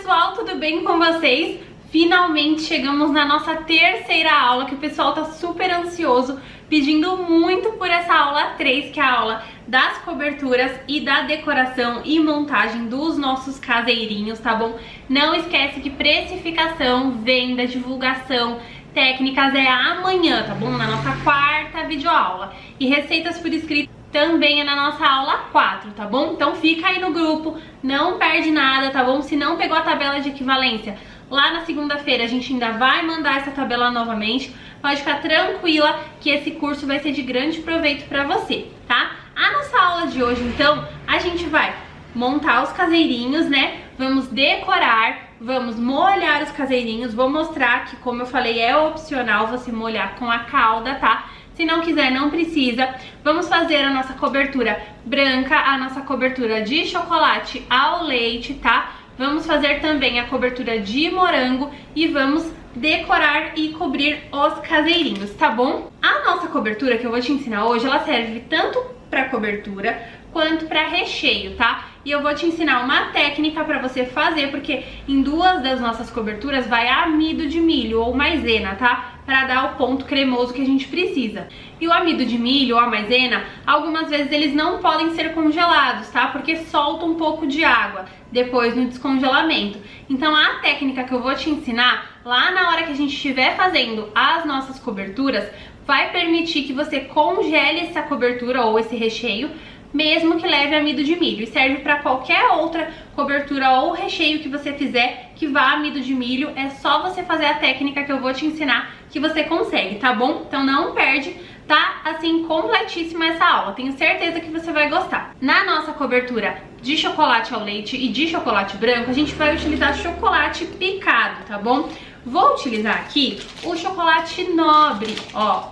pessoal, tudo bem com vocês? Finalmente chegamos na nossa terceira aula, que o pessoal tá super ansioso, pedindo muito por essa aula 3, que é a aula das coberturas e da decoração e montagem dos nossos caseirinhos, tá bom? Não esquece que precificação, venda, divulgação, técnicas é amanhã, tá bom? Na nossa quarta videoaula. E receitas por escrito também é na nossa aula 4, tá bom? Então fica aí no grupo, não perde nada, tá bom? Se não pegou a tabela de equivalência, lá na segunda-feira a gente ainda vai mandar essa tabela novamente. Pode ficar tranquila que esse curso vai ser de grande proveito pra você, tá? A nossa aula de hoje, então, a gente vai montar os caseirinhos, né? Vamos decorar, vamos molhar os caseirinhos. Vou mostrar que, como eu falei, é opcional você molhar com a calda, tá? Se não quiser, não precisa. Vamos fazer a nossa cobertura branca, a nossa cobertura de chocolate ao leite, tá? Vamos fazer também a cobertura de morango e vamos decorar e cobrir os caseirinhos, tá bom? A nossa cobertura que eu vou te ensinar hoje, ela serve tanto para cobertura quanto para recheio, tá? E eu vou te ensinar uma técnica para você fazer, porque em duas das nossas coberturas vai amido de milho ou maisena, tá? Para dar o ponto cremoso que a gente precisa. E o amido de milho ou a maisena, algumas vezes eles não podem ser congelados, tá? Porque solta um pouco de água depois no descongelamento. Então a técnica que eu vou te ensinar, lá na hora que a gente estiver fazendo as nossas coberturas, vai permitir que você congele essa cobertura ou esse recheio, mesmo que leve amido de milho, e serve para qualquer outra cobertura ou recheio que você fizer que vá amido de milho. É só você fazer a técnica que eu vou te ensinar que você consegue, tá bom? Então não perde, tá assim completíssima essa aula, tenho certeza que você vai gostar. Na nossa cobertura de chocolate ao leite e de chocolate branco, a gente vai utilizar chocolate picado, tá bom? Vou utilizar aqui o chocolate nobre, ó,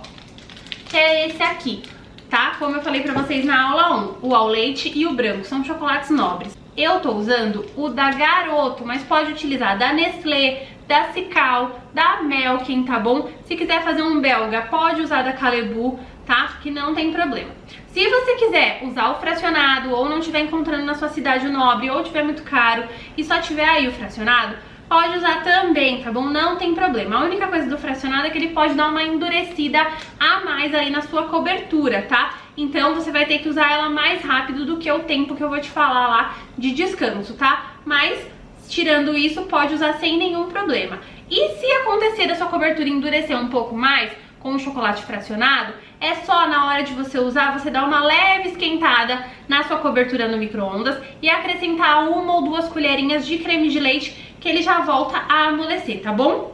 que é esse aqui, tá? Como eu falei pra vocês na aula 1, o ao leite e o branco são chocolates nobres. Eu tô usando o da Garoto, mas pode utilizar da Nestlé, da Cical, da Melkin, tá bom? Se quiser fazer um belga, pode usar da Calebu, tá? Que não tem problema. Se você quiser usar o fracionado ou não estiver encontrando na sua cidade o nobre ou tiver muito caro e só tiver aí o fracionado, pode usar também, tá bom? Não tem problema. A única coisa do fracionado é que ele pode dar uma endurecida a mais aí na sua cobertura, tá? Então você vai ter que usar ela mais rápido do que o tempo que eu vou te falar lá de descanso, tá? Mas tirando isso, pode usar sem nenhum problema. E se acontecer da sua cobertura endurecer um pouco mais com o chocolate fracionado, é só na hora de você usar, você dar uma leve esquentada na sua cobertura no micro-ondas e acrescentar 1 ou 2 colherinhas de creme de leite, que ele já volta a amolecer, tá bom?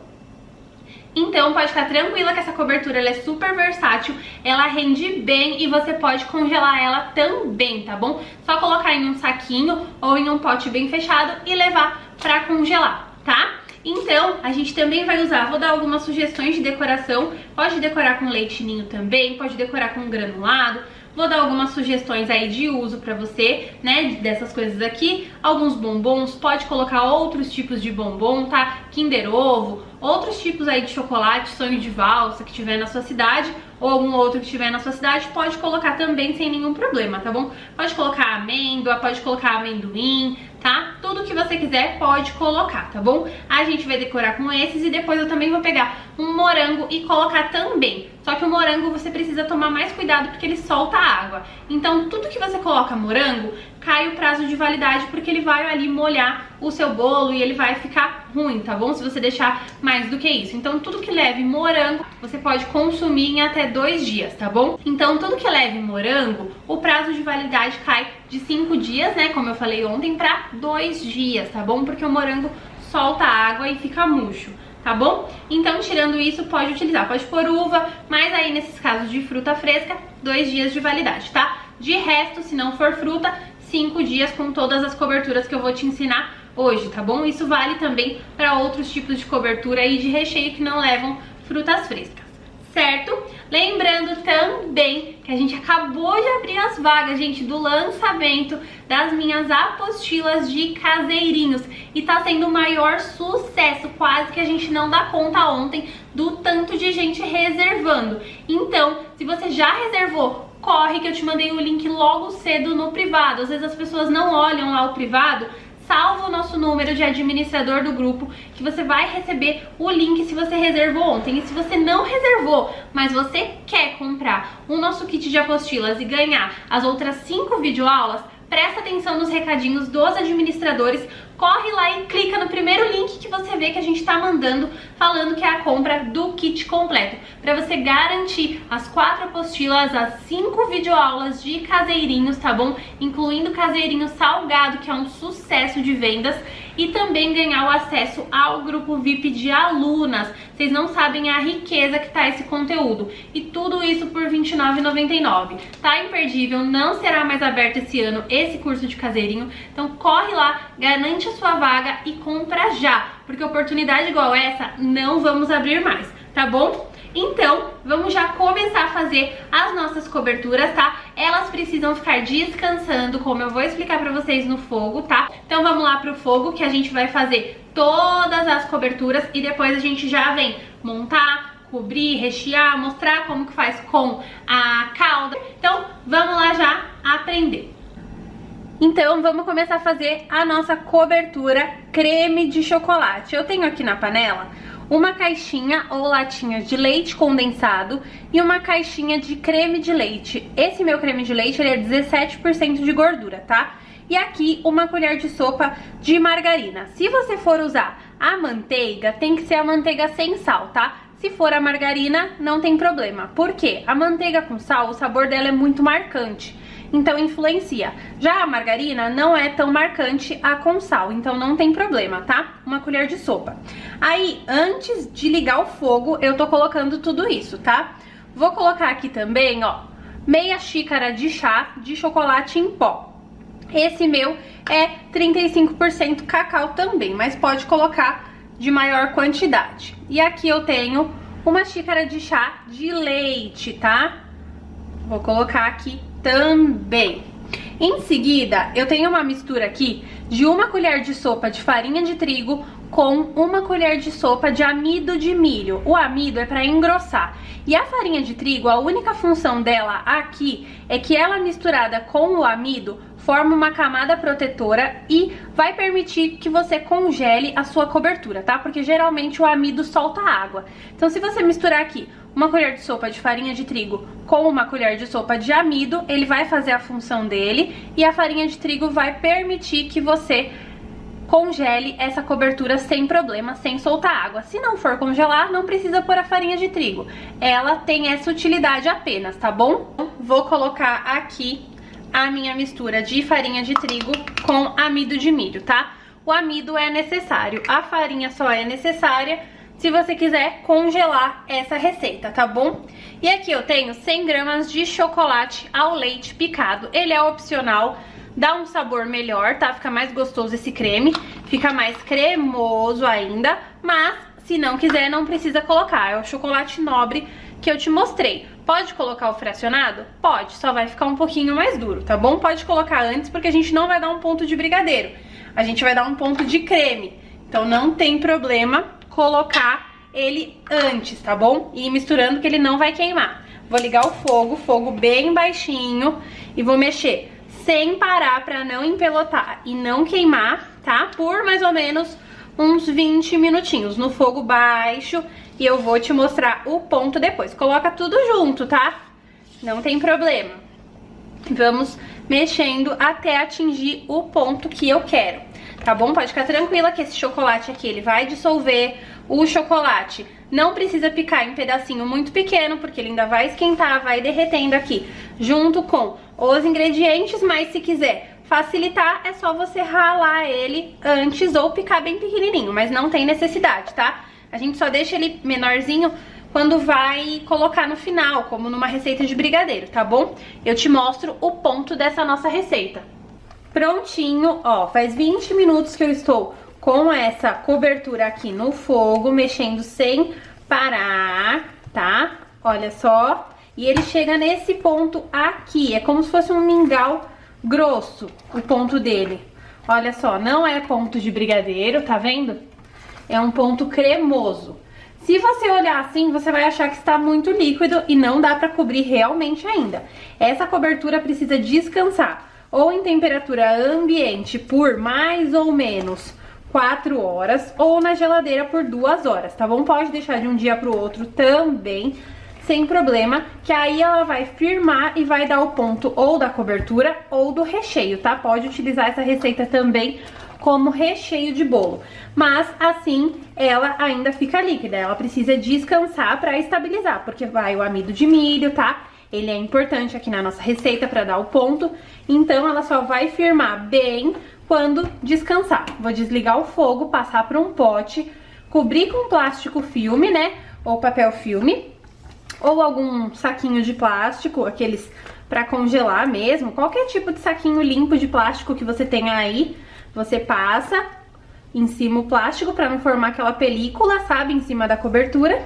Então pode ficar tranquila que essa cobertura ela é super versátil, ela rende bem e você pode congelar ela também, tá bom? Só colocar em um saquinho ou em um pote bem fechado e levar pra congelar, tá? Então, a gente também vai usar, vou dar algumas sugestões de decoração, pode decorar com leite ninho também, pode decorar com granulado. Vou dar algumas sugestões aí de uso pra você, né, dessas coisas aqui. Alguns bombons, pode colocar outros tipos de bombom, tá? Kinder Ovo, outros tipos aí de chocolate, sonho de valsa que tiver na sua cidade, ou algum outro que tiver na sua cidade, pode colocar também sem nenhum problema, tá bom? Pode colocar amêndoa, pode colocar amendoim, tá? Tudo que você quiser pode colocar, tá bom? A gente vai decorar com esses e depois eu também vou pegar um morango e colocar também. Só que o morango você precisa tomar mais cuidado porque ele solta água. Então tudo que você coloca morango, cai o prazo de validade porque ele vai ali molhar o seu bolo e ele vai ficar ruim, tá bom? Se você deixar mais do que isso. Então tudo que leve morango, você pode consumir em até 2 dias, tá bom? Então tudo que leve morango, o prazo de validade cai de 5 dias, né? Como eu falei ontem, pra 2 dias, tá bom? Porque o morango solta água e fica murcho, tá bom? Então, tirando isso, pode utilizar, pode pôr uva, mas aí nesses casos de fruta fresca, 2 dias de validade, tá? De resto, se não for fruta, 5 dias com todas as coberturas que eu vou te ensinar hoje, tá bom? Isso vale também para outros tipos de cobertura e de recheio que não levam frutas frescas, certo? Lembrando também que a gente acabou de abrir as vagas, gente, do lançamento das minhas apostilas de caseirinhos. E tá sendo o maior sucesso, quase que a gente não dá conta ontem do tanto de gente reservando. Então, se você já reservou, corre que eu te mandei o link logo cedo no privado. Às vezes as pessoas não olham lá o privado, salva o nosso número de administrador do grupo, que você vai receber o link se você reservou ontem. E se você não reservou, mas você quer comprar o nosso kit de apostilas e ganhar as outras 5 videoaulas, presta atenção nos recadinhos dos administradores, corre lá e clica no primeiro link que você vê que a gente tá mandando, falando que é a compra do kit completo, para você garantir as 4 apostilas, as 5 videoaulas de caseirinhos, tá bom? Incluindo caseirinho salgado, que é um sucesso de vendas, e também ganhar o acesso ao grupo VIP de alunas. Vocês não sabem a riqueza que tá esse conteúdo. E tudo isso por R$ 29,99. Tá imperdível, não será mais aberto esse ano esse curso de caseirinho. Então corre lá, garante a sua vaga e compra já, porque oportunidade igual essa não vamos abrir mais, tá bom? Então, vamos já começar a fazer as nossas coberturas, tá? Elas precisam ficar descansando, como eu vou explicar pra vocês no fogo, tá? Então vamos lá pro fogo, que a gente vai fazer todas as coberturas e depois a gente já vem montar, cobrir, rechear, mostrar como que faz com a calda. Então, vamos lá já aprender. Então, vamos começar a fazer a nossa cobertura creme de chocolate. Eu tenho aqui na panela uma caixinha ou latinha de leite condensado e uma caixinha de creme de leite. Esse meu creme de leite, ele é 17% de gordura, tá? E aqui uma colher de sopa de margarina. Se você for usar a manteiga, tem que ser a manteiga sem sal, tá? Se for a margarina, não tem problema. Por quê? A manteiga com sal, o sabor dela é muito marcante, então influencia. Já a margarina não é tão marcante a com sal, então não tem problema, tá? Uma colher de sopa. Aí, antes de ligar o fogo, eu tô colocando tudo isso, tá? Vou colocar aqui também, ó, meia xícara de chá de chocolate em pó. Esse meu é 35% cacau também, mas pode colocar de maior quantidade. E aqui eu tenho uma xícara de chá de leite, tá? Vou colocar aqui também. Em seguida, eu tenho uma mistura aqui de uma colher de sopa de farinha de trigo com uma colher de sopa de amido de milho. O amido é para engrossar. E a farinha de trigo, a única função dela aqui é que ela misturada com o amido forma uma camada protetora e vai permitir que você congele a sua cobertura, tá? Porque geralmente o amido solta água. Então, se você misturar aqui uma colher de sopa de farinha de trigo com uma colher de sopa de amido, ele vai fazer a função dele e a farinha de trigo vai permitir que você congele essa cobertura sem problema, sem soltar água. Se não for congelar, não precisa pôr a farinha de trigo. Ela tem essa utilidade apenas, tá bom? Vou colocar aqui a minha mistura de farinha de trigo com amido de milho, tá? O amido é necessário, a farinha só é necessária se você quiser congelar essa receita, tá bom? E aqui eu tenho 100 gramas de chocolate ao leite picado. Ele é opcional, dá um sabor melhor, tá? Fica mais gostoso esse creme, fica mais cremoso ainda, mas se não quiser, não precisa colocar. É o chocolate nobre que eu te mostrei. Pode colocar o fracionado? Pode, só vai ficar um pouquinho mais duro, tá bom? Pode colocar antes, porque a gente não vai dar um ponto de brigadeiro, a gente vai dar um ponto de creme. Então não tem problema colocar ele antes, tá bom? E ir misturando que ele não vai queimar. Vou ligar o fogo bem baixinho e vou mexer sem parar pra não empelotar e não queimar, tá? Por mais ou menos uns 20 minutinhos no fogo baixo e eu vou te mostrar o ponto depois. Coloca tudo junto, tá? Não tem problema. Vamos mexendo até atingir o ponto que eu quero, tá bom? Pode ficar tranquila que esse chocolate aqui, ele vai dissolver. O chocolate não precisa picar em pedacinho muito pequeno, porque ele ainda vai esquentar, vai derretendo aqui junto com os ingredientes, mas se quiser facilitar, é só você ralar ele antes ou picar bem pequenininho, mas não tem necessidade, tá? A gente só deixa ele menorzinho quando vai colocar no final, como numa receita de brigadeiro, tá bom? Eu te mostro o ponto dessa nossa receita. Prontinho, ó, faz 20 minutos que eu estou com essa cobertura aqui no fogo, mexendo sem parar, tá? Olha só. E ele chega nesse ponto aqui, é como se fosse um mingau grosso, o ponto dele. Olha só, não é ponto de brigadeiro, tá vendo? É um ponto cremoso. Se você olhar assim, você vai achar que está muito líquido e não dá pra cobrir realmente ainda. Essa cobertura precisa descansar. ou em temperatura ambiente por mais ou menos 4 horas, ou na geladeira por 2 horas, tá bom? Pode deixar de um dia pro outro também, sem problema, que aí ela vai firmar e vai dar o ponto ou da cobertura ou do recheio, tá? Pode utilizar essa receita também como recheio de bolo, mas assim ela ainda fica líquida, ela precisa descansar para estabilizar, porque vai o amido de milho, tá? Ele é importante aqui na nossa receita para dar o ponto, então ela só vai firmar bem quando descansar. Vou desligar o fogo, passar para um pote, cobrir com plástico filme, né? Ou papel filme, ou algum saquinho de plástico, aqueles para congelar mesmo, qualquer tipo de saquinho limpo de plástico que você tenha aí, você passa em cima o plástico para não formar aquela película, sabe, em cima da cobertura,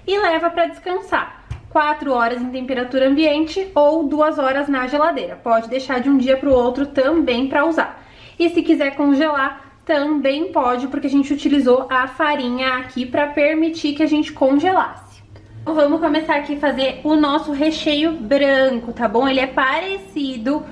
e leva para descansar. 4 horas em temperatura ambiente ou 2 horas na geladeira. Pode deixar de um dia para o outro também para usar. E se quiser congelar, também pode, porque a gente utilizou a farinha aqui para permitir que a gente congelasse. Então, vamos começar aqui a fazer o nosso recheio branco, tá bom? Ele é parecido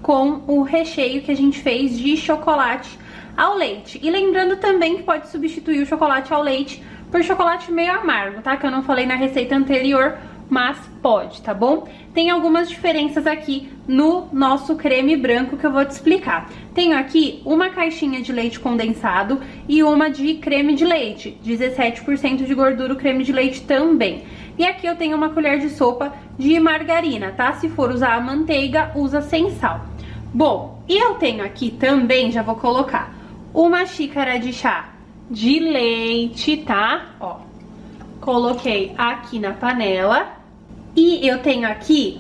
com o recheio que a gente fez de chocolate ao leite. E lembrando também que pode substituir o chocolate ao leite por chocolate meio amargo, tá? Que eu não falei na receita anterior, mas pode, tá bom? Tem algumas diferenças aqui no nosso creme branco que eu vou te explicar. Tenho aqui uma caixinha de leite condensado e uma de creme de leite, 17% de gordura o creme de leite também. E aqui eu tenho uma colher de sopa de margarina, tá? Se for usar a manteiga, usa sem sal. Bom, e eu tenho aqui também, já vou colocar, uma xícara de chá de leite, tá? Ó, coloquei aqui na panela. E eu tenho aqui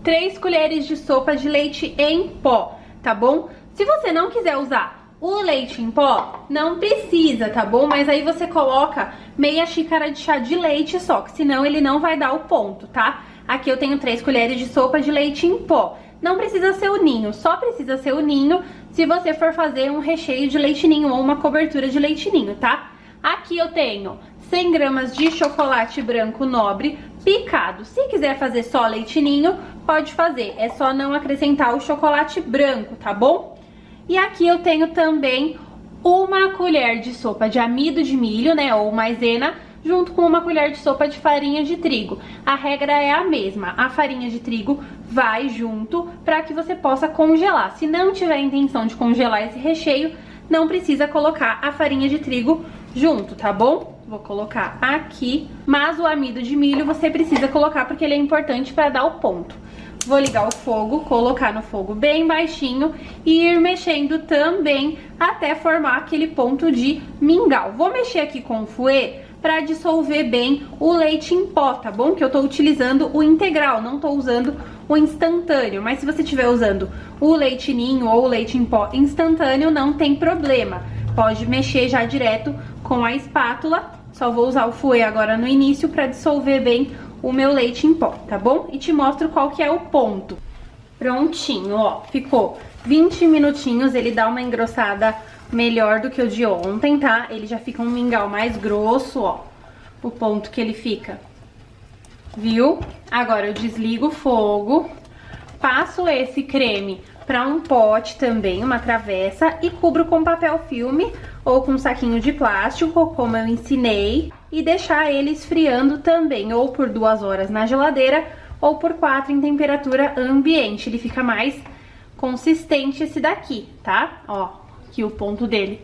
3 colheres de sopa de leite em pó, tá bom? Se você não quiser usar o leite em pó, não precisa, tá bom? Mas aí você coloca meia xícara de chá de leite só, que senão ele não vai dar o ponto, tá? Aqui eu tenho 3 colheres de sopa de leite em pó. Não precisa ser o ninho, só precisa ser o ninho se você for fazer um recheio de leite ninho ou uma cobertura de leite ninho, tá? Aqui eu tenho 100 gramas de chocolate branco nobre picado. Se quiser fazer só leite ninho, pode fazer. É só não acrescentar o chocolate branco, tá bom? E aqui eu tenho também uma colher de sopa de amido de milho, né, ou maisena, junto com uma colher de sopa de farinha de trigo. A regra é a mesma, a farinha de trigo vai junto para que você possa congelar. Se não tiver intenção de congelar esse recheio, não precisa colocar a farinha de trigo junto, tá bom? Vou colocar aqui, mas o amido de milho você precisa colocar porque ele é importante para dar o ponto. Vou ligar o fogo, colocar no fogo bem baixinho e ir mexendo também até formar aquele ponto de mingau. Vou mexer aqui com o fouet para dissolver bem o leite em pó, tá bom? Que eu tô utilizando o integral, não tô usando o instantâneo. Mas se você estiver usando o leite ninho ou o leite em pó instantâneo, não tem problema. Pode mexer já direto com a espátula. Só vou usar o fouet agora no início para dissolver bem o meu leite em pó, tá bom? E te mostro qual que é o ponto. Prontinho, ó, ficou 20 minutinhos, ele dá uma engrossada melhor do que o de ontem, tá? Ele já fica um mingau mais grosso, ó, o ponto que ele fica, viu? Agora eu desligo o fogo, passo esse creme para um pote também, uma travessa, e cubro com papel filme ou com um saquinho de plástico, como eu ensinei, e deixar ele esfriando também, ou por 2 horas na geladeira, ou por 4 em temperatura ambiente. Ele fica mais consistente esse daqui, tá? Ó, aqui o ponto dele.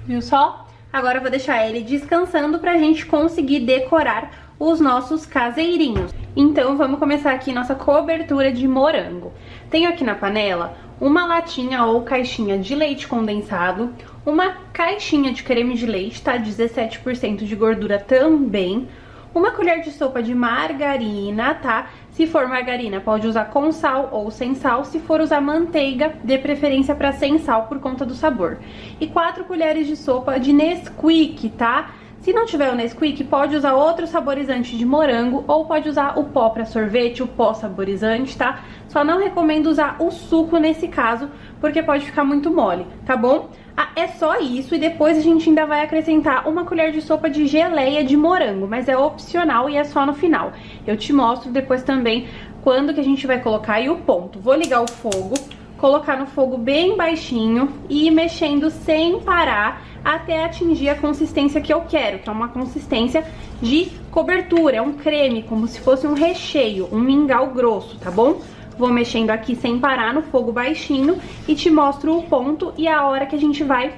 Viu só? Agora eu vou deixar ele descansando pra gente conseguir decorar os nossos caseirinhos. Então vamos começar aqui nossa cobertura de morango. Tenho aqui na panela uma latinha ou caixinha de leite condensado, uma caixinha de creme de leite, tá? 17% de gordura também, uma colher de sopa de margarina, tá? Se for margarina, pode usar com sal ou sem sal. Se for usar manteiga, dê preferência para sem sal por conta do sabor. E 4 colheres de sopa de Nesquik, tá? Se não tiver o Nesquik, pode usar outro saborizante de morango ou pode usar o pó para sorvete, o pó saborizante, tá? Só não recomendo usar o suco nesse caso, porque pode ficar muito mole, tá bom? Ah, é só isso, e depois a gente ainda vai acrescentar uma colher de sopa de geleia de morango, mas é opcional e é só no final. Eu te mostro depois também quando que a gente vai colocar e o ponto. Vou ligar o fogo, colocar no fogo bem baixinho e ir mexendo sem parar até atingir a consistência que eu quero, que é uma consistência de cobertura, é um creme, como se fosse um recheio, um mingau grosso, tá bom? Vou mexendo aqui sem parar no fogo baixinho e te mostro o ponto e a hora que a gente vai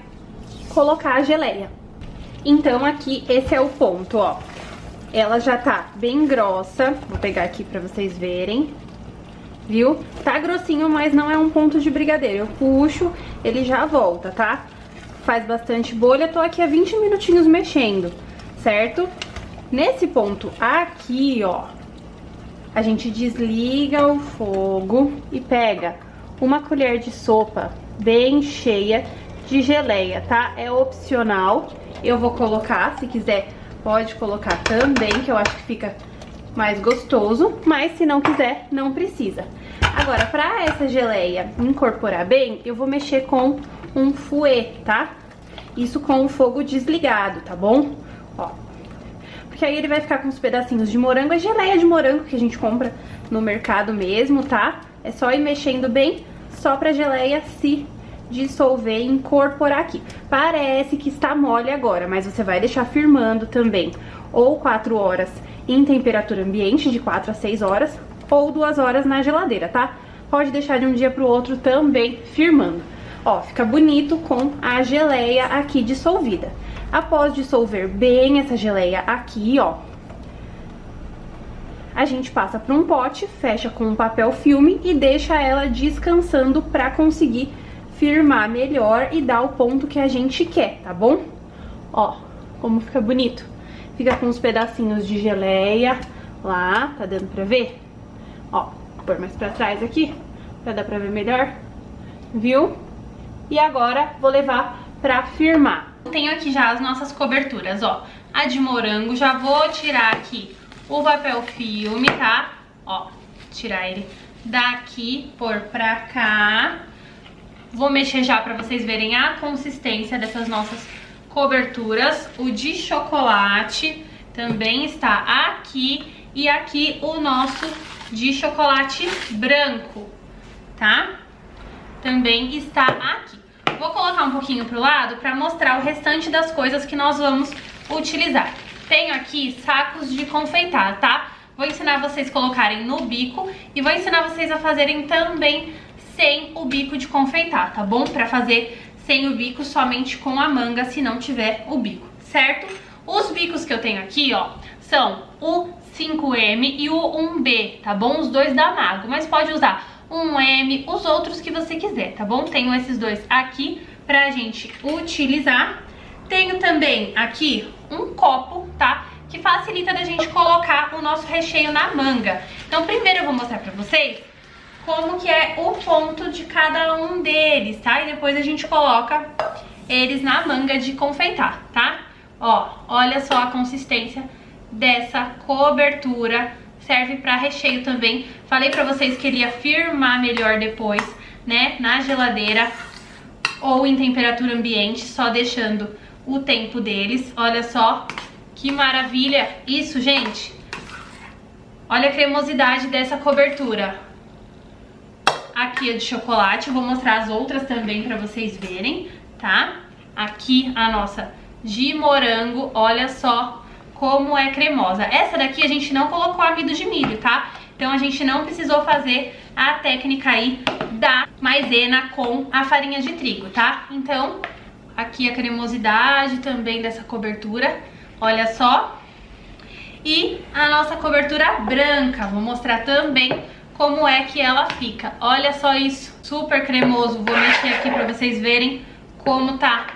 colocar a geleia. Então aqui, esse é o ponto, ó. Ela já tá bem grossa, vou pegar aqui pra vocês verem, viu? Tá grossinho, mas não é um ponto de brigadeiro. Eu puxo, ele já volta, tá? Faz bastante bolha, tô aqui há 20 minutinhos mexendo, certo? Nesse ponto aqui, ó, a gente desliga o fogo e pega uma colher de sopa bem cheia de geleia, tá? É opcional, eu vou colocar, se quiser pode colocar também, que eu acho que fica mais gostoso, mas se não quiser, não precisa. Agora, pra essa geleia incorporar bem, eu vou mexer com um fouet, tá? Isso com o fogo desligado, tá bom? Ó, porque aí ele vai ficar com os pedacinhos de morango, é geleia de morango que a gente compra no mercado mesmo, tá? É só ir mexendo bem, só pra geleia se dissolver e incorporar aqui. Parece que está mole agora, mas você vai deixar firmando também, ou 4 horas em temperatura ambiente, de 4 a 6 horas, ou 2 horas na geladeira, tá? Pode deixar de um dia pro outro também firmando. Ó, fica bonito com a geleia aqui dissolvida. Após dissolver bem essa geleia aqui, ó, a gente passa para um pote, fecha com um papel filme e deixa ela descansando para conseguir firmar melhor e dar o ponto que a gente quer, tá bom? Ó, como fica bonito. Fica com uns pedacinhos de geleia lá, tá dando pra ver? Ó, vou pôr mais pra trás aqui, pra dar pra ver melhor, viu? E agora vou levar pra firmar. Tenho aqui já as nossas coberturas, ó. A de morango, já vou tirar aqui o papel filme, tá? Ó, tirar ele daqui, pôr pra cá. Vou mexer já pra vocês verem a consistência dessas nossas coberturas. O de chocolate também está aqui. E aqui o nosso de chocolate branco, tá? Também está aqui. Vou colocar um pouquinho pro lado pra mostrar o restante das coisas que nós vamos utilizar. Tenho aqui sacos de confeitar, tá? Vou ensinar vocês a colocarem no bico e vou ensinar vocês a fazerem também sem o bico de confeitar, tá bom? Pra fazer sem o bico, somente com a manga, se não tiver o bico, certo? Os bicos que eu tenho aqui, ó, são o 5M e o 1B, tá bom? Os dois da Mago, mas pode usar um M, os outros que você quiser, tá bom? Tenho esses dois aqui pra gente utilizar. Tenho também aqui um copo, tá? Que facilita da gente colocar o nosso recheio na manga. Então primeiro eu vou mostrar pra vocês como que é o ponto de cada um deles, tá? E depois a gente coloca eles na manga de confeitar, tá? Ó, olha só a consistência dessa cobertura. Serve pra recheio também. Falei pra vocês que ele ia firmar melhor depois, né? Na geladeira ou em temperatura ambiente, só deixando o tempo deles. Olha só que maravilha isso, gente. Olha a cremosidade dessa cobertura. Aqui a de chocolate, vou mostrar as outras também pra vocês verem, tá? Aqui a nossa de morango, olha só como é cremosa. Essa daqui a gente não colocou amido de milho, tá? Então a gente não precisou fazer a técnica aí da maisena com a farinha de trigo, tá? Então, aqui a cremosidade também dessa cobertura, olha só. E a nossa cobertura branca, vou mostrar também como é que ela fica. Olha só isso, super cremoso. Vou mexer aqui pra vocês verem como tá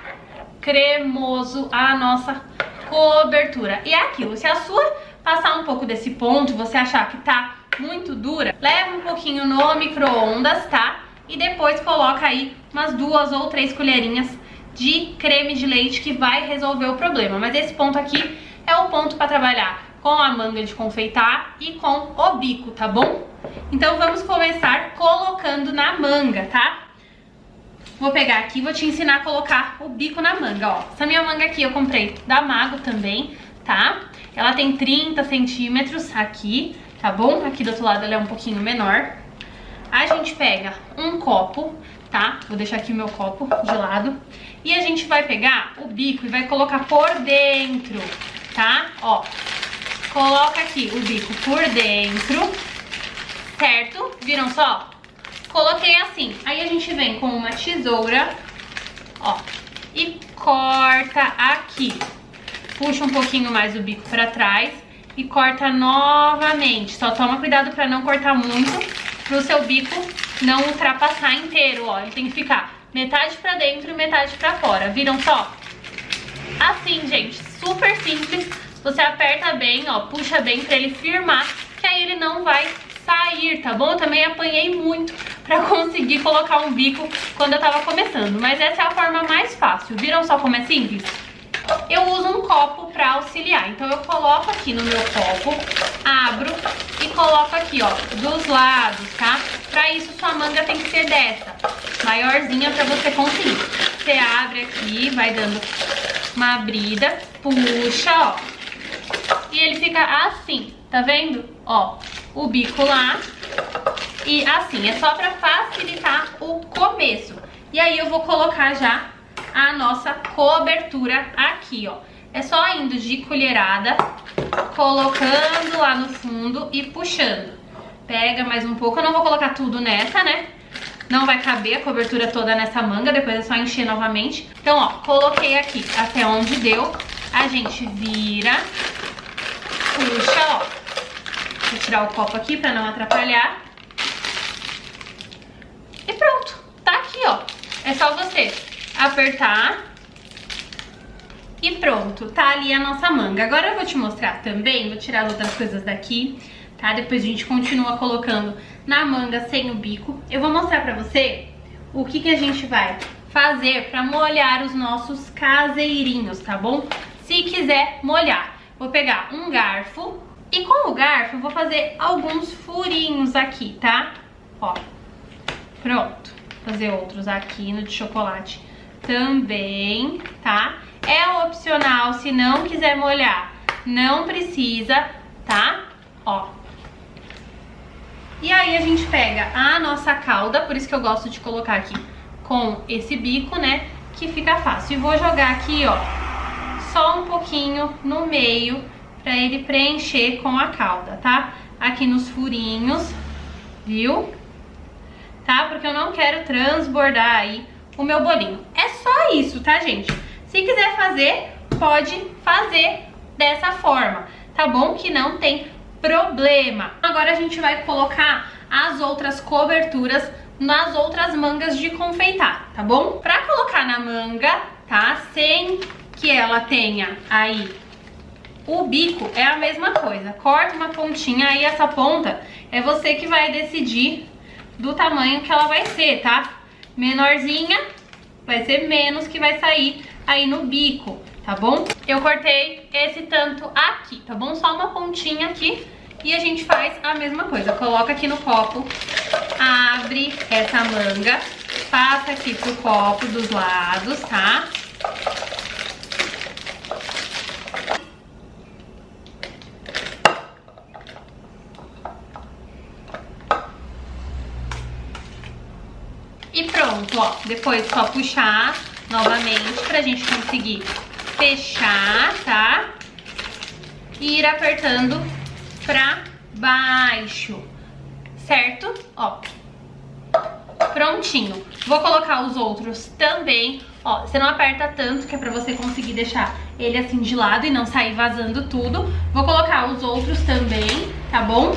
cremoso a nossa cobertura. E é aquilo, se a sua passar um pouco desse ponto, você achar que tá muito dura, leva um pouquinho no micro-ondas, tá? E depois coloca aí umas 2 ou 3 colherinhas de creme de leite que vai resolver o problema. Mas esse ponto aqui é o ponto para trabalhar com a manga de confeitar e com o bico, tá bom? Então vamos começar colocando na manga, tá? Vou pegar aqui e vou te ensinar a colocar o bico na manga, ó. Essa minha manga aqui eu comprei da Mago também, tá? Ela tem 30 centímetros aqui, tá bom? Aqui do outro lado ela é um pouquinho menor. A gente pega um copo, tá? Vou deixar aqui o meu copo de lado. E a gente vai pegar o bico e vai colocar por dentro, tá? Ó, coloca aqui o bico por dentro, certo? Viram só? Coloquei assim. Aí a gente vem com uma tesoura, ó, e corta aqui. Puxa um pouquinho mais o bico pra trás e corta novamente. Só toma cuidado pra não cortar muito, pro seu bico não ultrapassar inteiro, ó. Ele tem que ficar metade pra dentro e metade pra fora. Viram só? Assim, gente, super simples. Você aperta bem, ó, puxa bem pra ele firmar, que aí ele não vai sair, tá bom? Eu também apanhei muito pra conseguir colocar um bico quando eu tava começando, mas essa é a forma mais fácil. Viram só como é simples? Eu uso um copo pra auxiliar, então eu coloco aqui no meu copo, abro e coloco aqui, ó, dos lados, tá? Pra isso sua manga tem que ser dessa, maiorzinha pra você conseguir. Você abre aqui, vai dando uma abrida, puxa, ó, e ele fica assim, tá vendo? Ó, o bico lá e assim, é só pra facilitar o começo. E aí eu vou colocar já a nossa cobertura aqui, ó. É só indo de colherada, colocando lá no fundo e puxando. Pega mais um pouco, eu não vou colocar tudo nessa, né? Não vai caber a cobertura toda nessa manga, depois é só encher novamente. Então, ó, coloquei aqui até onde deu. A gente vira, puxa, ó. Vou tirar o copo aqui pra não atrapalhar. E pronto, tá aqui, ó. É só você apertar e pronto, tá ali a nossa manga. Agora eu vou te mostrar também, vou tirar as outras coisas daqui, tá? Depois a gente continua colocando na manga sem o bico. Eu vou mostrar pra você o que a gente vai fazer pra molhar os nossos caseirinhos, tá bom? Se quiser molhar, vou pegar um garfo e com o garfo eu vou fazer alguns furinhos aqui, tá? Ó, pronto. Fazer outros aqui no de chocolate também, tá? É opcional, se não quiser molhar, não precisa, tá? Ó. E aí a gente pega a nossa calda, por isso que eu gosto de colocar aqui com esse bico, né? Que fica fácil. E vou jogar aqui, ó, só um pouquinho no meio pra ele preencher com a calda, tá? Aqui nos furinhos, viu? Tá? Porque eu não quero transbordar aí o meu bolinho. É só isso, tá, gente? Se quiser fazer, pode fazer dessa forma, tá bom? Que não tem problema. Agora a gente vai colocar as outras coberturas nas outras mangas de confeitar, tá bom? Pra colocar na manga, tá? Sem que ela tenha aí o bico, é a mesma coisa. Corta uma pontinha, aí essa ponta é você que vai decidir do tamanho que ela vai ser, tá? Menorzinha, vai ser menos que vai sair aí no bico, tá bom? Eu cortei esse tanto aqui, tá bom? Só uma pontinha aqui e a gente faz a mesma coisa. Coloca aqui no copo, abre essa manga, passa aqui pro copo dos lados, tá? E pronto, ó, depois só puxar novamente pra gente conseguir fechar, tá? E ir apertando pra baixo, certo? Ó, prontinho. Vou colocar os outros também, ó, você não aperta tanto, que é pra você conseguir deixar ele assim de lado e não sair vazando tudo. Vou colocar os outros também, tá bom?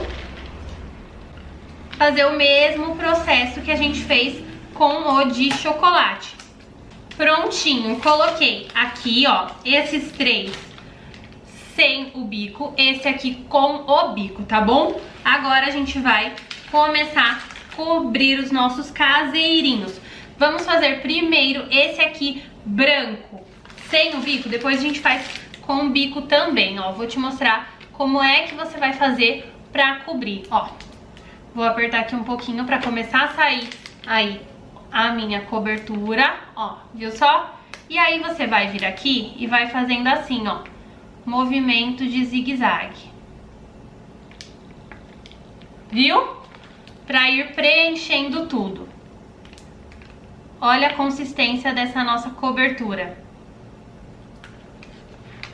Fazer o mesmo processo que a gente fez com o de chocolate. Prontinho, coloquei aqui, ó, esses três sem o bico, esse aqui com o bico, tá bom? Agora a gente vai começar a cobrir os nossos caseirinhos. Vamos fazer primeiro esse aqui branco, sem o bico, depois a gente faz com o bico também, ó. Vou te mostrar como é que você vai fazer pra cobrir, ó. Vou apertar aqui um pouquinho pra começar a sair aí a minha cobertura, ó, viu só? E aí você vai vir aqui e vai fazendo assim, ó, movimento de zigue-zague. viu? Pra ir preenchendo tudo. Olha a consistência dessa nossa cobertura.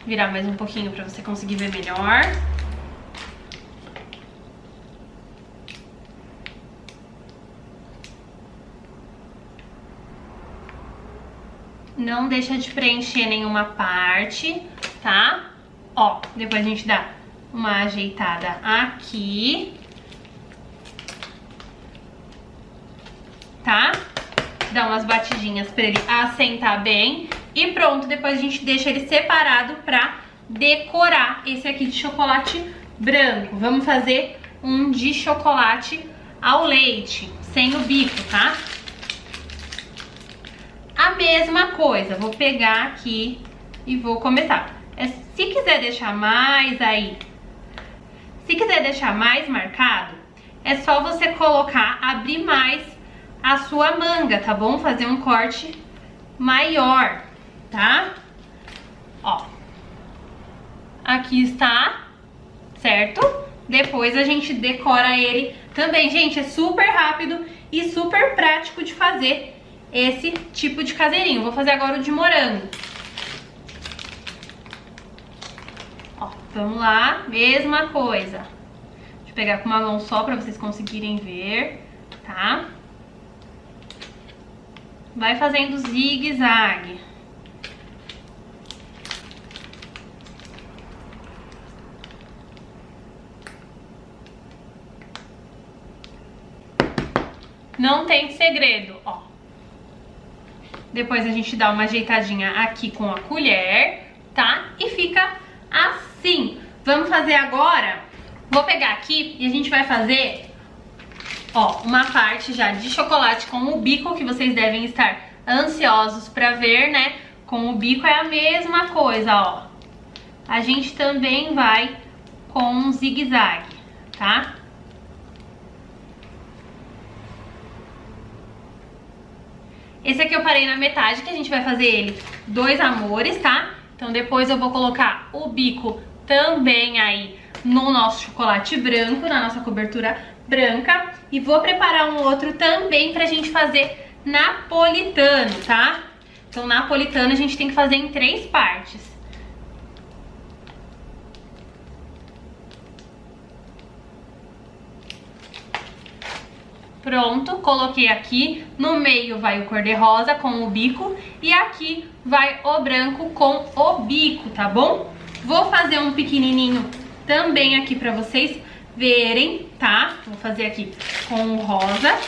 Virar mais um pouquinho pra você conseguir ver melhor. Não deixa de preencher nenhuma parte, tá? Ó, depois a gente dá uma ajeitada aqui. Tá? Dá umas batidinhas pra ele assentar bem. E pronto, depois a gente deixa ele separado pra decorar esse aqui de chocolate branco. Vamos fazer um de chocolate ao leite, sem o bico, tá? A mesma coisa, vou pegar aqui e vou começar. Se quiser deixar mais aí, se quiser deixar mais marcado, é só você colocar, abrir mais a sua manga, tá bom? Fazer um corte maior, tá? Ó, aqui está, certo? Depois a gente decora ele também. Gente, é super rápido e super prático de fazer esse tipo de caseirinho. Vou fazer agora o de morango. Ó, vamos lá, mesma coisa. Deixa eu pegar com uma mão só pra vocês conseguirem ver, tá? Vai fazendo zigue-zague. Não tem segredo, ó. Depois a gente dá uma ajeitadinha aqui com a colher, tá? E fica assim. Vamos fazer agora, vou pegar aqui e a gente vai fazer, ó, uma parte já de chocolate com o bico, que vocês devem estar ansiosos pra ver, né? Com o bico é a mesma coisa, ó. A gente também vai com um zigue-zague, tá? Esse aqui eu parei na metade, que a gente vai fazer ele 2 amores, tá? Então depois eu vou colocar o bico também aí no nosso chocolate branco, na nossa cobertura branca. E vou preparar um outro também pra gente fazer napolitano, tá? Então napolitano a gente tem que fazer em 3 partes. Pronto, coloquei aqui, no meio vai o cor-de-rosa com o bico e aqui vai o branco com o bico, tá bom? Vou fazer um pequenininho também aqui pra vocês verem, tá? Vou fazer aqui com o rosa.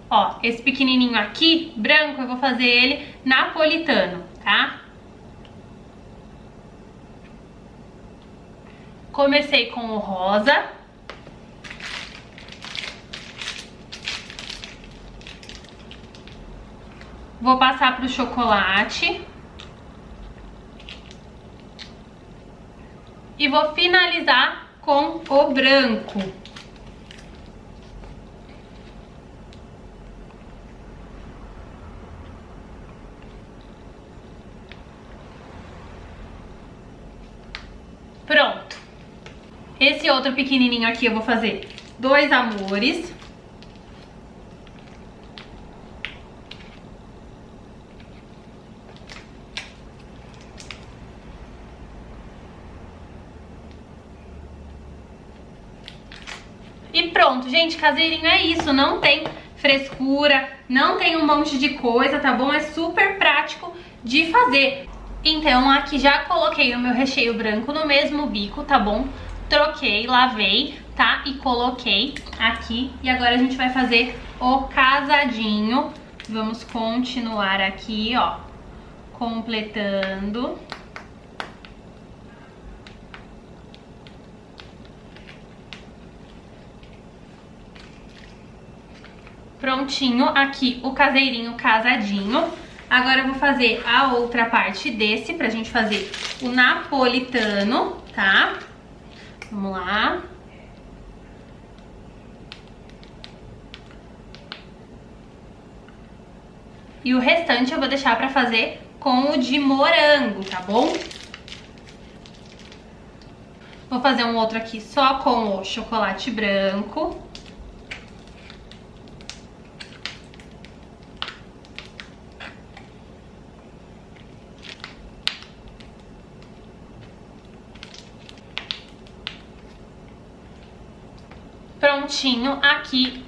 Ó, esse pequenininho aqui, branco, eu vou fazer ele napolitano, tá? Comecei com o rosa. Vou passar pro chocolate. E vou finalizar com o branco. Pronto. Esse outro pequenininho aqui eu vou fazer 2 amores. E pronto, gente, caseirinho é isso, não tem frescura, não tem um monte de coisa, tá bom? É super prático de fazer. Então aqui já coloquei o meu recheio branco no mesmo bico, tá bom? Troquei, lavei, tá? E coloquei aqui. E agora a gente vai fazer o casadinho. Vamos continuar aqui, ó, completando. Prontinho, aqui o caseirinho casadinho. Agora eu vou fazer a outra parte desse pra gente fazer o napolitano, tá? Vamos lá. E o restante eu vou deixar pra fazer com o de morango, tá bom? Vou fazer um outro aqui só com o chocolate branco. Prontinho aqui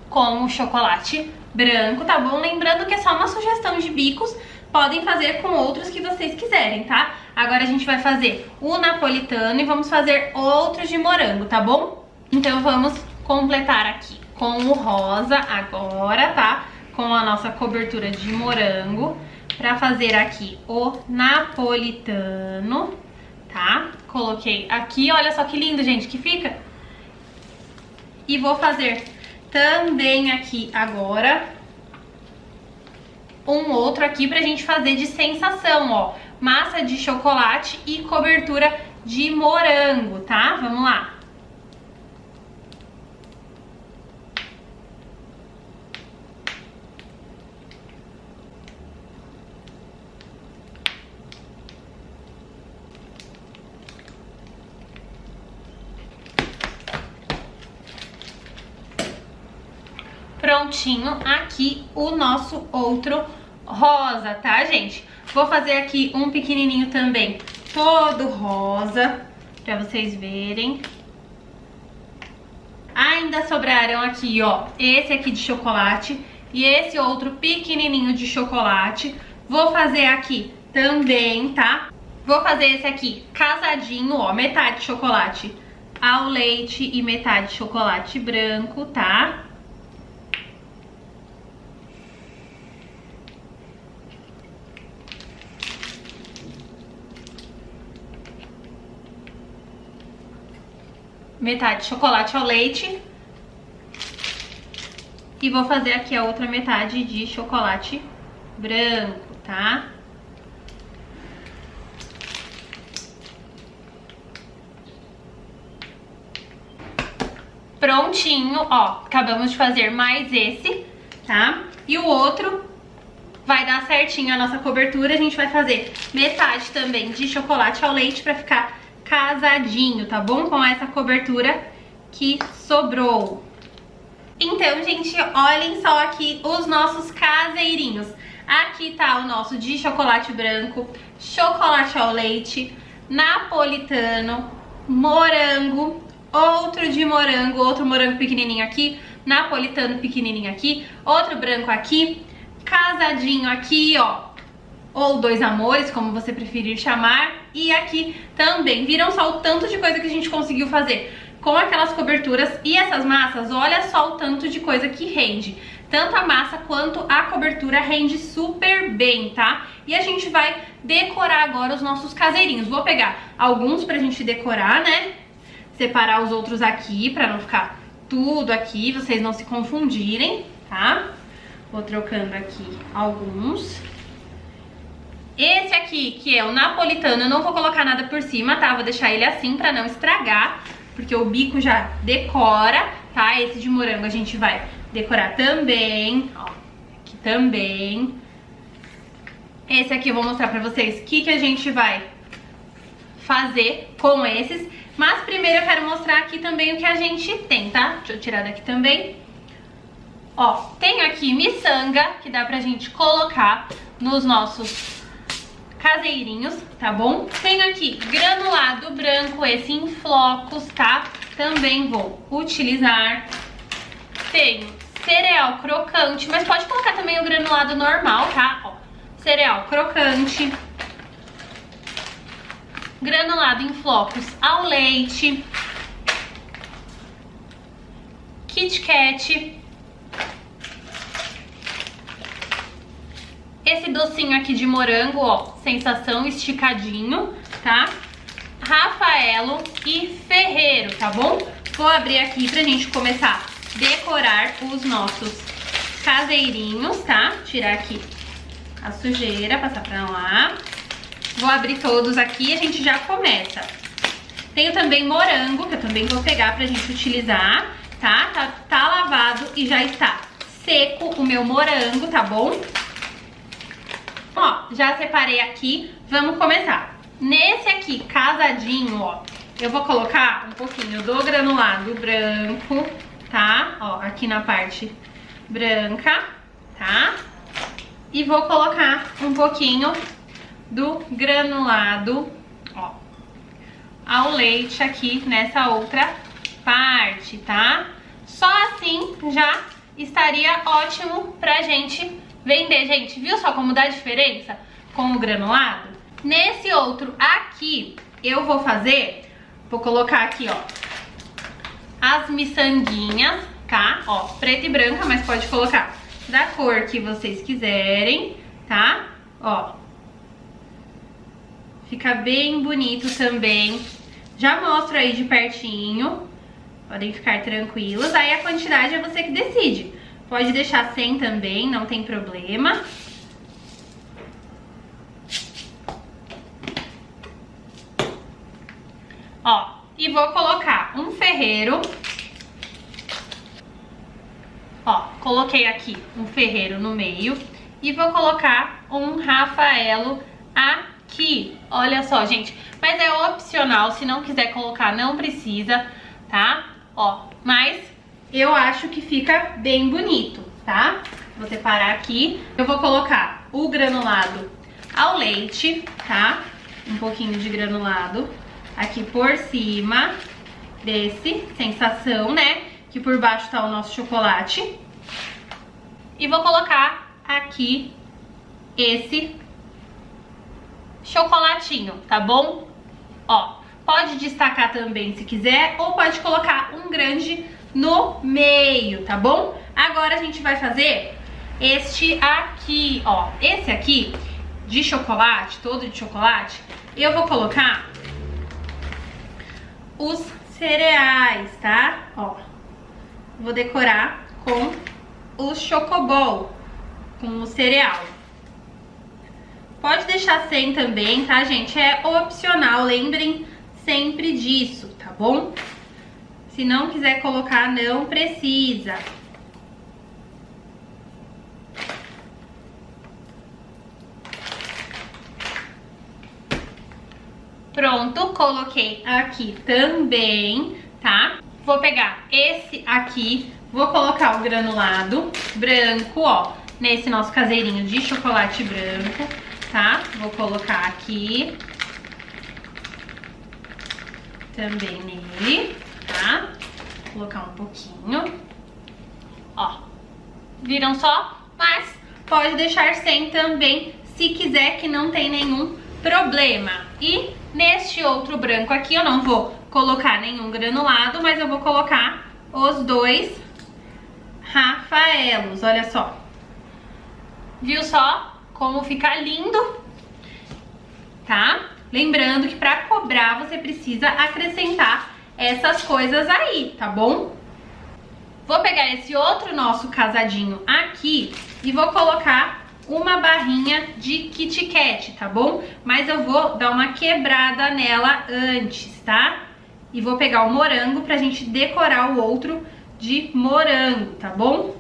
com o chocolate branco, tá bom? Lembrando que é só uma sugestão de bicos, podem fazer com outros que vocês quiserem, tá? Agora a gente vai fazer o napolitano e vamos fazer outros de morango, tá bom? Então vamos completar aqui com o rosa agora, tá? Com a nossa cobertura de morango, pra fazer aqui o napolitano, tá? Coloquei aqui, olha só que lindo, gente, que fica. E vou fazer também aqui agora um outro aqui pra gente fazer de sensação, ó. Massa de chocolate e cobertura de morango, tá? Vamos lá. Prontinho aqui o nosso outro rosa, tá, gente? Vou fazer aqui um pequenininho também, todo rosa, pra vocês verem. Ainda sobraram aqui, ó, esse aqui de chocolate e esse outro pequenininho de chocolate. Vou fazer aqui também, tá? Vou fazer esse aqui casadinho, ó, metade chocolate ao leite e metade chocolate branco, tá? Metade chocolate ao leite. E vou fazer aqui a outra metade de chocolate branco, tá? Prontinho, ó, acabamos de fazer mais esse, tá? E o outro vai dar certinho a nossa cobertura, a gente vai fazer metade também de chocolate ao leite pra ficar casadinho, tá bom? Com essa cobertura que sobrou. Então, gente, olhem só aqui os nossos caseirinhos. Aqui tá o nosso de chocolate branco, chocolate ao leite, napolitano, morango, outro de morango, outro morango pequenininho aqui, napolitano pequenininho aqui, outro branco aqui, casadinho aqui, ó, ou dois amores, como você preferir chamar. E aqui também, viram só o tanto de coisa que a gente conseguiu fazer com aquelas coberturas e essas massas? Olha só o tanto de coisa que rende. Tanto a massa quanto a cobertura rende super bem, tá? E a gente vai decorar agora os nossos caseirinhos. Vou pegar alguns pra gente decorar, né? Separar os outros aqui pra não ficar tudo aqui, vocês não se confundirem, tá? Vou trocando aqui alguns. Esse aqui, que é o napolitano, eu não vou colocar nada por cima, tá? Vou deixar ele assim pra não estragar, porque o bico já decora, tá? Esse de morango a gente vai decorar também, ó, aqui também. Esse aqui eu vou mostrar pra vocês o que a gente vai fazer com esses. Mas primeiro eu quero mostrar aqui também o que a gente tem, tá? Deixa eu tirar daqui também. Ó, tem aqui miçanga, que dá pra gente colocar nos nossos caseirinhos, tá bom? Tenho aqui granulado branco, esse em flocos, tá? Também vou utilizar. Tenho cereal crocante, mas pode colocar também o granulado normal, tá? Ó, cereal crocante. Granulado em flocos ao leite. Kit Kat. Esse docinho aqui de morango, ó, sensação esticadinho, tá? Rafaelo e Ferreiro, tá bom? Vou abrir aqui pra gente começar a decorar os nossos caseirinhos, tá? Tirar aqui a sujeira, passar pra lá. Vou abrir todos aqui e a gente já começa. Tenho também morango, que eu também vou pegar pra gente utilizar, tá? Tá lavado e já está seco o meu morango, tá bom? Ó, já separei aqui, vamos começar. Nesse aqui, casadinho, ó, eu vou colocar um pouquinho do granulado branco, tá? Ó, aqui na parte branca, tá? E vou colocar um pouquinho do granulado, ó, ao leite aqui nessa outra parte, tá? Só assim já estaria ótimo pra gente vender, gente. Viu só como dá diferença com o granulado? Nesse outro aqui, eu vou colocar aqui, ó, as miçanguinhas, tá? Ó, preta e branca, mas pode colocar da cor que vocês quiserem, tá? Ó, fica bem bonito também. Já mostro aí de pertinho, podem ficar tranquilos. Aí a quantidade é você que decide. Pode deixar sem também, não tem problema. Ó, e vou colocar um ferreiro. Ó, coloquei aqui um ferreiro no meio e vou colocar um Rafaelo aqui. Olha só, gente, mas é opcional, se não quiser colocar não precisa, tá? Ó, mas eu acho que fica bem bonito, tá? Vou separar aqui. Eu vou colocar o granulado ao leite, tá? Um pouquinho de granulado aqui por cima desse, sensação, né? Que por baixo tá o nosso chocolate. E vou colocar aqui esse chocolatinho, tá bom? Ó, pode destacar também se quiser, ou pode colocar um grande no meio, tá bom? Agora a gente vai fazer este aqui, ó. Esse aqui de chocolate, todo de chocolate, eu vou colocar os cereais, tá? Ó, vou decorar com o chocobol, com o cereal. Pode deixar sem também, tá, gente? É opcional, lembrem sempre disso, tá bom? Se não quiser colocar, não precisa. Pronto, coloquei aqui também, tá? Vou pegar esse aqui, vou colocar o granulado branco, ó, nesse nosso caseirinho de chocolate branco, tá? Vou colocar aqui também nele, tá? Vou colocar um pouquinho, ó. Viram só? Mas pode deixar sem também, se quiser, que não tem nenhum problema. E neste outro branco aqui eu não vou colocar nenhum granulado, mas eu vou colocar os dois Rafaelos, olha só. Viu só como fica lindo? Tá? Lembrando que para cobrar você precisa acrescentar essas coisas aí, tá bom? Vou pegar esse outro nosso casadinho aqui e vou colocar uma barrinha de Kit Kat, tá bom? Mas eu vou dar uma quebrada nela antes, tá? E vou pegar o morango pra gente decorar o outro de morango, tá bom?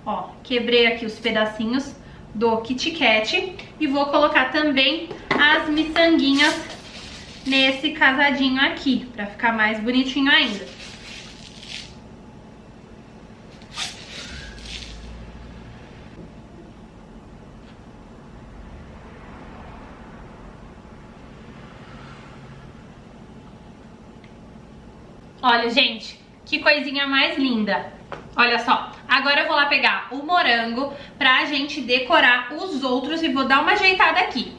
Ó, quebrei aqui os pedacinhos do Kit Kat e vou colocar também as miçanguinhas nesse casadinho aqui, pra ficar mais bonitinho ainda. Olha, gente, que coisinha mais linda. Olha só, agora eu vou lá pegar o morango pra gente decorar os outros e vou dar uma ajeitada aqui.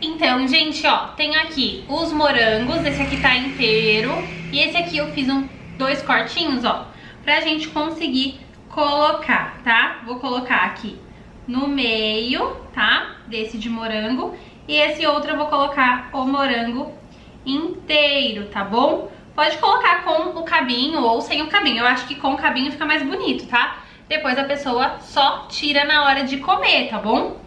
Então, gente, ó, tenho aqui os morangos, esse aqui tá inteiro e esse aqui eu fiz dois cortinhos, ó, pra gente conseguir colocar, tá? Vou colocar aqui no meio, tá? Desse de morango e esse outro eu vou colocar o morango inteiro, tá bom? Pode colocar com o cabinho ou sem o cabinho. Eu acho que com o cabinho fica mais bonito, tá? Depois a pessoa só tira na hora de comer, tá bom?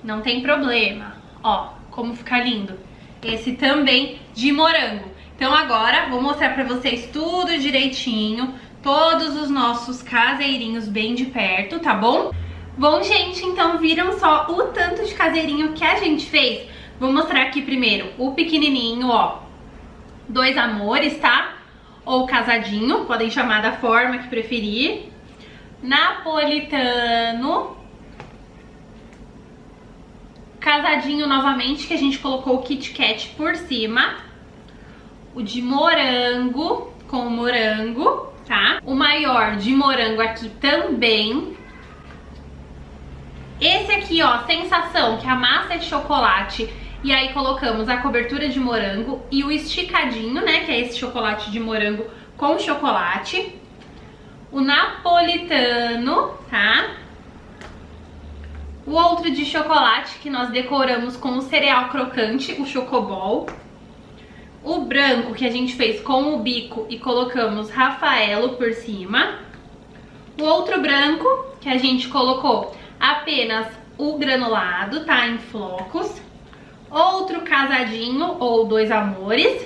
Não tem problema. Ó, como fica lindo. Esse também de morango. Então agora vou mostrar pra vocês tudo direitinho. Todos os nossos caseirinhos bem de perto, tá bom? Bom, gente, então viram só o tanto de caseirinho que a gente fez? Vou mostrar aqui primeiro o pequenininho, ó. Dois Amores, tá? Ou casadinho, podem chamar da forma que preferir. Napolitano. Casadinho novamente, que a gente colocou o Kit Kat por cima. O de morango, com morango, tá? O maior de morango aqui também. Esse aqui, ó, sensação, que a massa é de chocolate. E aí colocamos a cobertura de morango e o esticadinho, né, que é esse chocolate de morango com chocolate. O napolitano, tá? O outro de chocolate que nós decoramos com o cereal crocante, o chocobol. O branco que a gente fez com o bico e colocamos Rafaelo por cima. O outro branco que a gente colocou apenas o granulado, tá, em flocos. Outro casadinho ou Dois Amores.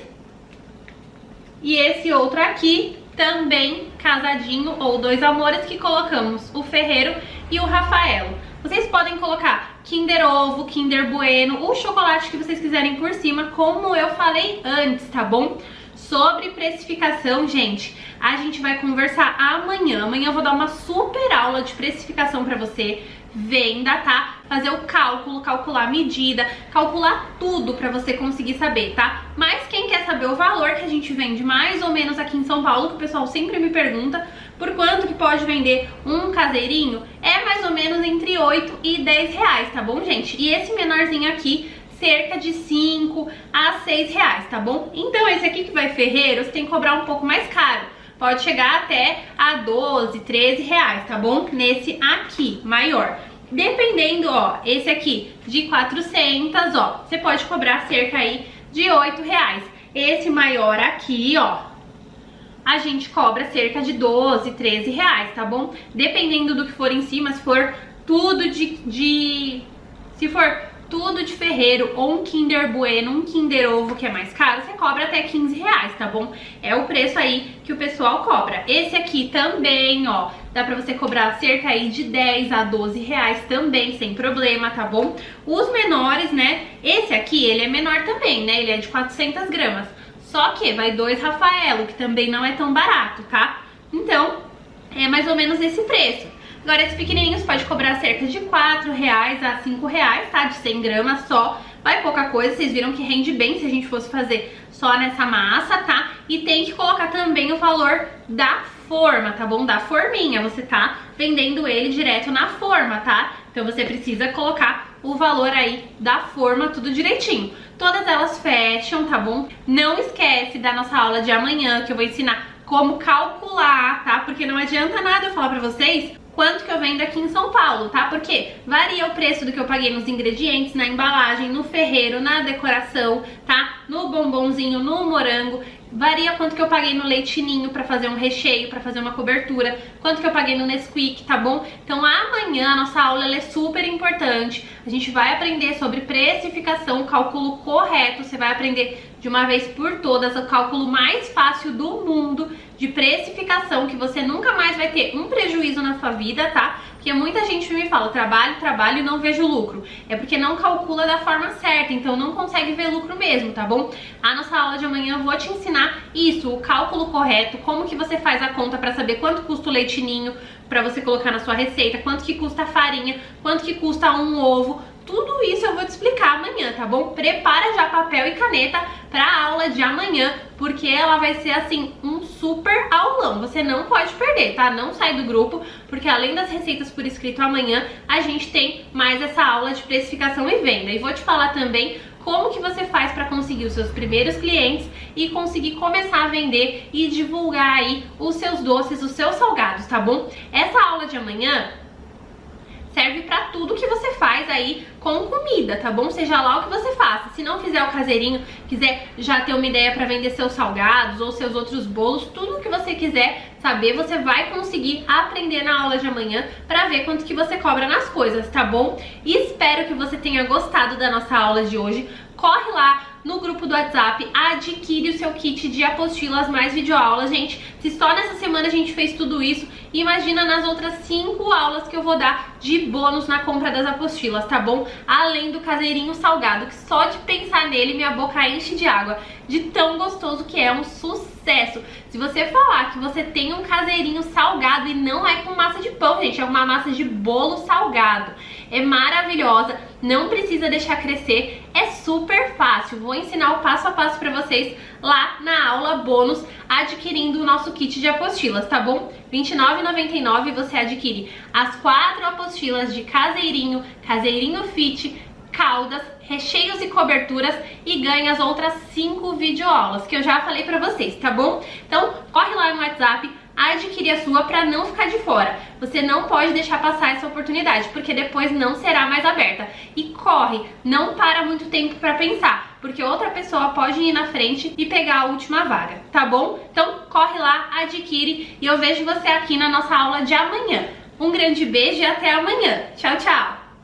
E esse outro aqui também casadinho ou Dois Amores, que colocamos o Ferreiro e o Rafaelo. Vocês podem colocar Kinder Ovo, Kinder Bueno, o chocolate que vocês quiserem por cima, como eu falei antes, tá bom? Sobre precificação, gente, a gente vai conversar amanhã. Amanhã eu vou dar uma super aula de precificação pra você. Venda, tá? Fazer o cálculo, calcular a medida, calcular tudo pra você conseguir saber, tá? Mas quem quer saber o valor que a gente vende mais ou menos aqui em São Paulo, que o pessoal sempre me pergunta, por quanto que pode vender um caseirinho, é mais ou menos entre 8 e 10 reais, tá bom, gente? E esse menorzinho aqui, cerca de 5 a 6 reais, tá bom? Então esse aqui que vai ferreiro, você tem que cobrar um pouco mais caro. Pode chegar até a 12, 13 reais, tá bom? Nesse aqui, maior. Dependendo, ó, esse aqui de 400, ó, você pode cobrar cerca aí de 8 reais. Esse maior aqui, ó, a gente cobra cerca de 12, 13 reais, tá bom? Dependendo do que for em cima, se for tudo se for tudo de ferreiro ou um Kinder Bueno, um Kinder Ovo que é mais caro, você cobra até 15 reais, tá bom? É o preço aí que o pessoal cobra. Esse aqui também, ó, dá pra você cobrar cerca aí de 10 a 12 reais também, sem problema, tá bom? Os menores, né, esse aqui, ele é menor também, né, ele é de 400 gramas. Só que vai 2 Rafaelo, que também não é tão barato, tá? Então, é mais ou menos esse preço. Agora, esses pequenininhos pode cobrar cerca de 4 reais a 5 reais, tá? De 100 gramas só. Vai pouca coisa, vocês viram que rende bem se a gente fosse fazer só nessa massa, tá? E tem que colocar também o valor da forma, tá bom? Da forminha, você tá vendendo ele direto na forma, tá? Então você precisa colocar o valor aí da forma, tudo direitinho. Todas elas fecham, tá bom? Não esquece da nossa aula de amanhã, que eu vou ensinar como calcular, tá? Porque não adianta nada eu falar pra vocês quanto que eu vendo aqui em São Paulo, tá? Porque varia o preço do que eu paguei nos ingredientes, na embalagem, no ferreiro, na decoração, tá? No bombonzinho, no morango. Varia quanto que eu paguei no leitinho pra fazer um recheio, pra fazer uma cobertura, quanto que eu paguei no Nesquik, tá bom? Então amanhã a nossa aula ela é super importante. A gente vai aprender sobre precificação, o cálculo correto. Você vai aprender de uma vez por todas o cálculo mais fácil do mundo de precificação, que você nunca mais vai ter um prejuízo na sua vida, tá? Porque muita gente me fala, trabalho e não vejo lucro. É porque não calcula da forma certa, então não consegue ver lucro mesmo, tá bom? A nossa aula de amanhã eu vou te ensinar isso, o cálculo correto, como que você faz a conta pra saber quanto custa o leitinho pra você colocar na sua receita, quanto que custa a farinha, quanto que custa um ovo. Tudo isso eu vou te explicar amanhã, tá bom? Prepara já papel e caneta pra aula de amanhã, porque ela vai ser, assim, um super aulão. Você não pode perder, tá? Não sai do grupo, porque além das receitas por escrito amanhã, a gente tem mais essa aula de precificação e venda. E vou te falar também como que você faz para conseguir os seus primeiros clientes e conseguir começar a vender e divulgar aí os seus doces, os seus salgados, tá bom? Essa aula de amanhã serve pra tudo que você faz aí com comida, tá bom? Seja lá o que você faça. Se não fizer o caseirinho, quiser já ter uma ideia pra vender seus salgados ou seus outros bolos, tudo que você quiser saber, você vai conseguir aprender na aula de amanhã pra ver quanto que você cobra nas coisas, tá bom? E espero que você tenha gostado da nossa aula de hoje. Corre lá, no grupo do WhatsApp, adquire o seu kit de apostilas mais videoaulas, gente. Se só nessa semana a gente fez tudo isso, imagina nas outras 5 aulas que eu vou dar de bônus na compra das apostilas, tá bom? Além do caseirinho salgado, que só de pensar nele minha boca enche de água, de tão gostoso que é, um sucesso. Se você falar que você tem um caseirinho salgado e não é com massa de pão, gente, é uma massa de bolo salgado, é maravilhosa, não precisa deixar crescer, é super fácil. Vou ensinar o passo a passo pra vocês lá na aula bônus, adquirindo o nosso kit de apostilas, tá bom? R$ 29,99 você adquire as 4 apostilas de caseirinho, caseirinho fit, caldas, recheios e coberturas e ganha as outras 5 videoaulas que eu já falei pra vocês, tá bom? Então corre lá no WhatsApp, adquire a sua pra não ficar de fora. Você não pode deixar passar essa oportunidade, porque depois não será mais aberta. E corre, não para muito tempo pra pensar, porque outra pessoa pode ir na frente e pegar a última vaga, tá bom? Então corre lá, adquire e eu vejo você aqui na nossa aula de amanhã. Um grande beijo e até amanhã. Tchau, tchau!